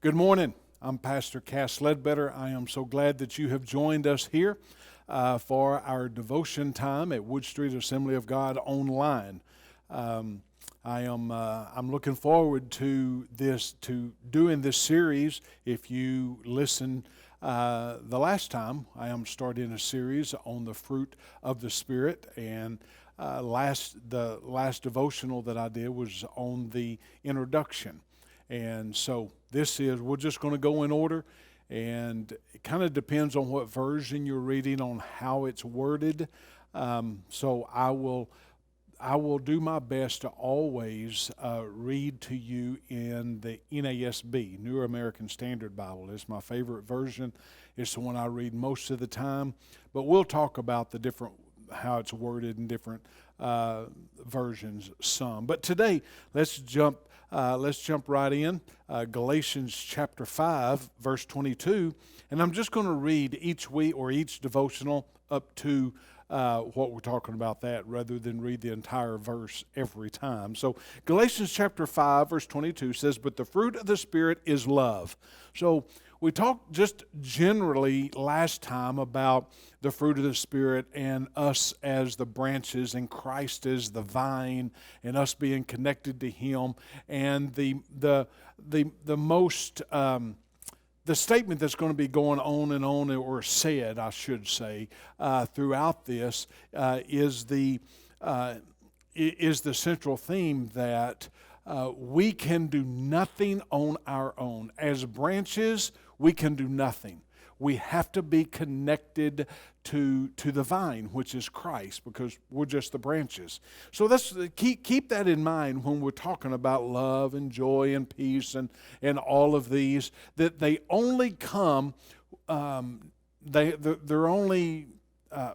Good morning. I'm Pastor Cass Ledbetter. I am so glad that you have joined us here for our devotion time at Wood Street Assembly of God online. I'm looking forward to doing this series. If you listen the last time, I am starting a series on the fruit of the Spirit, and the last devotional that I did was on the introduction. And so we're just going to go in order, and it kind of depends on what version you're reading on how it's worded. So I will do my best to always read to you in the NASB, New American Standard Bible. It's my favorite version. It's the one I read most of the time. But we'll talk about how it's worded in different versions some. But today, let's jump right in. Galatians chapter 5, verse 22. And I'm just going to read each week or each devotional up to what we're talking about that rather than read the entire verse every time. So Galatians chapter 5, verse 22 says, "But the fruit of the Spirit is love." So we talked just generally last time about the fruit of the Spirit and us as the branches and Christ as the vine and us being connected to Him. And the statement that's going to be going on and on, or said, I should say, throughout this is the central theme that we can do nothing on our own. As branches, we can do nothing. We have to be connected to the vine, which is Christ, because we're just the branches. So let's keep that in mind when we're talking about love and joy and peace and all of these, that they only come, they're only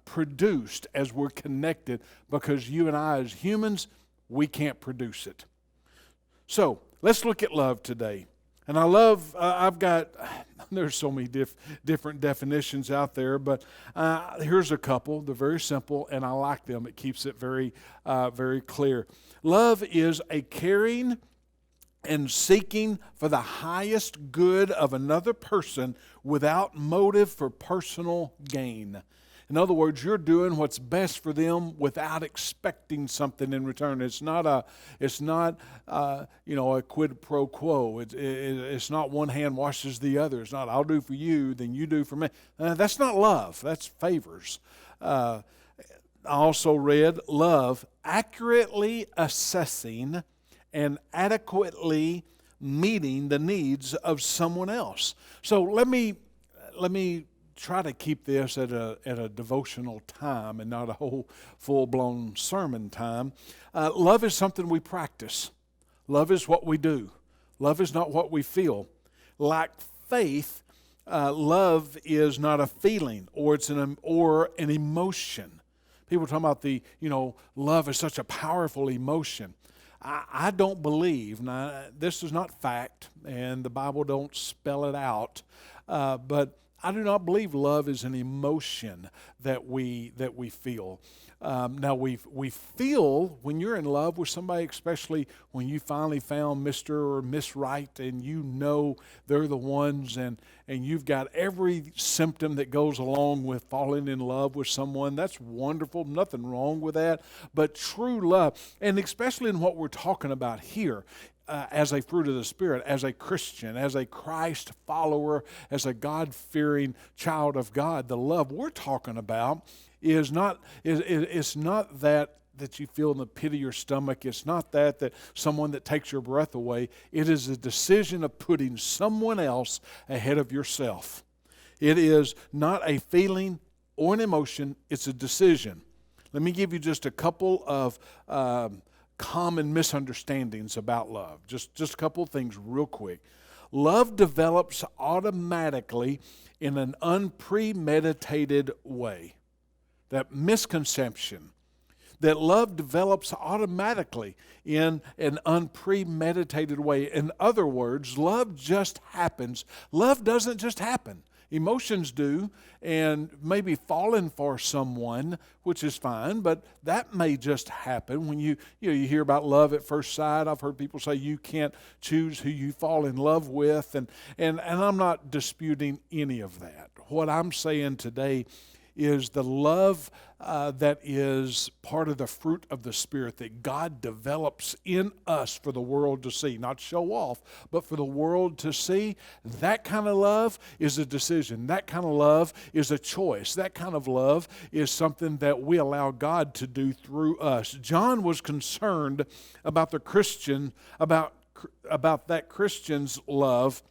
produced as we're connected, because you and I as humans, we can't produce it. So let's look at love today. And I love, there's so many different definitions out there, but here's a couple. They're very simple, and I like them. It keeps it very, very clear. Love is a caring and seeking for the highest good of another person without motive for personal gain. In other words, you're doing what's best for them without expecting something in return. It's not a quid pro quo. It's not one hand washes the other. It's not I'll do for you, then you do for me. That's not love. That's favors. I also read love accurately assessing and adequately meeting the needs of someone else. So let me try to keep this at a devotional time and not a whole full-blown sermon time. Love is something we practice. Love is what we do. Love is not what we feel. Like faith, love is not a feeling, or it's an emotion. People talk about love is such a powerful emotion. I don't believe, now this is not fact, and the Bible don't spell it out, but I do not believe love is an emotion that we feel. Now we feel when you're in love with somebody, especially when you finally found Mr. or Miss Right, and you know they're the ones, and you've got every symptom that goes along with falling in love with someone. That's wonderful. Nothing wrong with that. But true love, and especially in what we're talking about here, as a fruit of the Spirit, as a Christian, as a Christ follower, as a God-fearing child of God, the love we're talking about is not that you feel in the pit of your stomach. It's not that someone that takes your breath away. It is a decision of putting someone else ahead of yourself. It is not a feeling or an emotion. It's a decision. Let me give you just a couple of common misunderstandings about love. Just a couple of things real quick. Love develops automatically in an unpremeditated way. That misconception that love develops automatically in an unpremeditated way. In other words, love just happens. Love doesn't just happen. Emotions do, and maybe falling for someone, which is fine, but that may just happen when you hear about love at first sight. I've heard people say you can't choose who you fall in love with, and I'm not disputing any of that. What I'm saying today is the love that is part of the fruit of the Spirit that God develops in us for the world to see, not show off, but for the world to see. That kind of love is a decision. That kind of love is a choice. That kind of love is something that we allow God to do through us. John was concerned about the Christian, about that Christian's love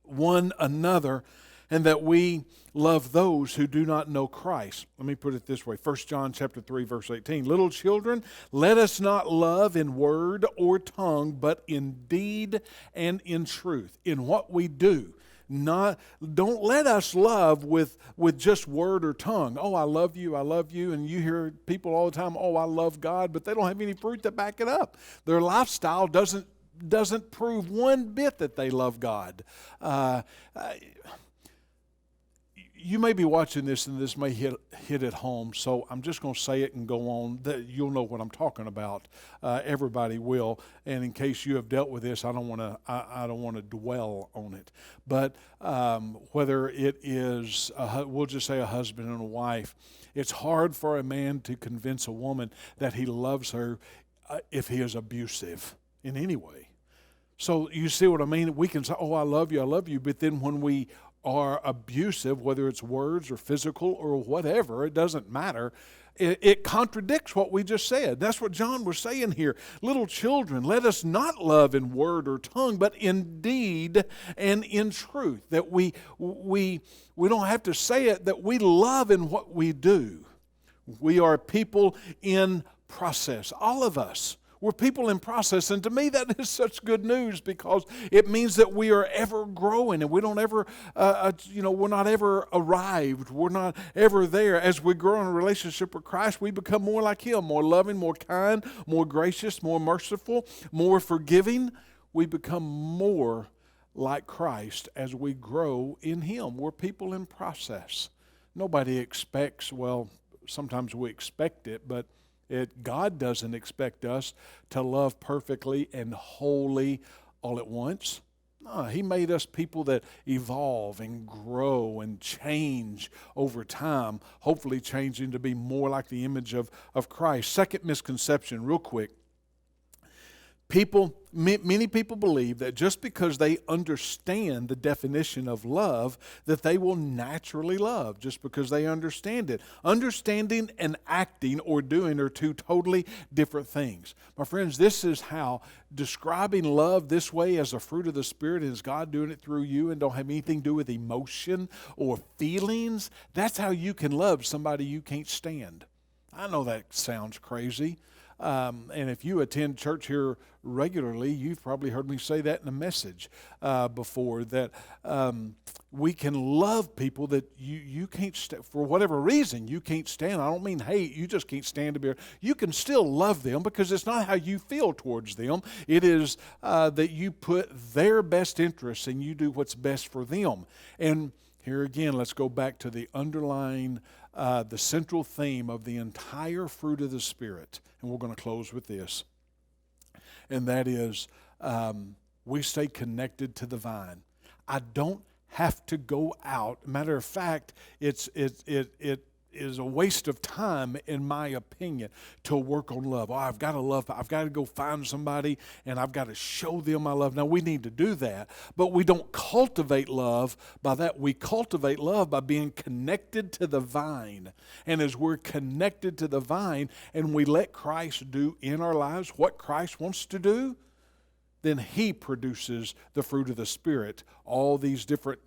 one another, and that we love those who do not know Christ. Let me put it this way. 1 John chapter 3, verse 18. Little children, let us not love in word or tongue, but in deed and in truth. In what we do. Don't let us love with just word or tongue. Oh, I love you, and you hear people all the time, oh, I love God, but they don't have any fruit to back it up. Their lifestyle doesn't prove one bit that they love God. You may be watching this, and this may hit at home, so I'm just going to say it and go on. You'll know what I'm talking about. Everybody will. And in case you have dealt with this, I don't want to dwell on it. But whether it is, we'll just say a husband and a wife, it's hard for a man to convince a woman that he loves her if he is abusive in any way. So you see what I mean? We can say, oh, I love you, but then when we are abusive, whether it's words or physical or whatever, it doesn't matter. It contradicts what we just said. That's what John was saying here. Little children, let us not love in word or tongue, but in deed and in truth. That we don't have to say it, that we love in what we do. We are people in process, all of us. We're people in process, and to me that is such good news because it means that we are ever growing, and we don't ever, we're not ever arrived. We're not ever there. As we grow in a relationship with Christ, we become more like Him, more loving, more kind, more gracious, more merciful, more forgiving. We become more like Christ as we grow in Him. We're people in process. Nobody expects, well, sometimes we expect it, but God doesn't expect us to love perfectly and wholly all at once. No, He made us people that evolve and grow and change over time, hopefully changing to be more like the image of Christ. Second misconception, real quick. Many people believe that just because they understand the definition of love, that they will naturally love just because they understand it. Understanding and acting or doing are two totally different things. My friends, this is how describing love this way as a fruit of the Spirit is God doing it through you and don't have anything to do with emotion or feelings. That's how you can love somebody you can't stand. I know that sounds crazy. And if you attend church here regularly, you've probably heard me say that in a message before, that we can love people that you can't, for whatever reason, you can't stand. I don't mean hate, you just can't stand to be. You can still love them because it's not how you feel towards them. It is that you put their best interests and you do what's best for them. And here again, let's go back to the underlying, the central theme of the entire fruit of the Spirit. And we're going to close with this. And that is, we stay connected to the vine. I don't have to go out. Matter of fact, it is a waste of time, in my opinion, to work on love. Oh, I've got to love. I've got to go find somebody, and I've got to show them my love. Now, we need to do that, but we don't cultivate love by that. We cultivate love by being connected to the vine. And as we're connected to the vine, and we let Christ do in our lives what Christ wants to do, then He produces the fruit of the Spirit. All these different,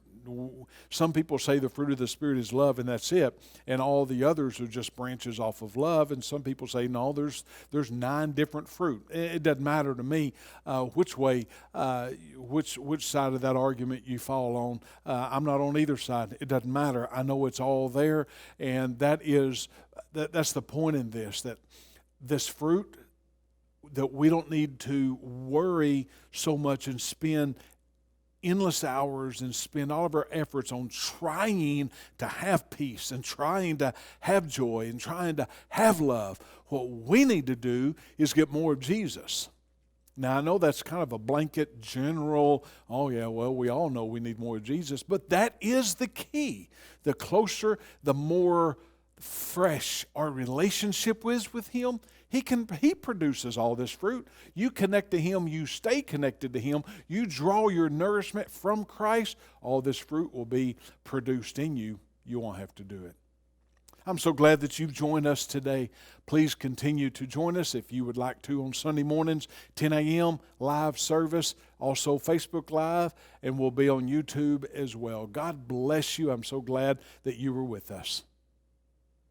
some people say the fruit of the Spirit is love and that's it, and all the others are just branches off of love. And some people say, no, there's 9 different fruit. It doesn't matter to me which way, which side of that argument you fall on. I'm not on either side. It doesn't matter. I know it's all there, and that's the point in this, that this fruit, that we don't need to worry so much and spend endless hours and spend all of our efforts on trying to have peace and trying to have joy and trying to have love. What we need to do is get more of Jesus. Now, I know that's kind of a blanket general, oh yeah, well, we all know we need more of Jesus, but that is the key. The closer, the more fresh our relationship is with Him, He produces all this fruit. You connect to Him, you stay connected to Him, you draw your nourishment from Christ, all this fruit will be produced in you. You won't have to do it. I'm so glad that you've joined us today. Please continue to join us if you would like to on Sunday mornings, 10 a.m., live service, also Facebook Live, and we'll be on YouTube as well. God bless you. I'm so glad that you were with us.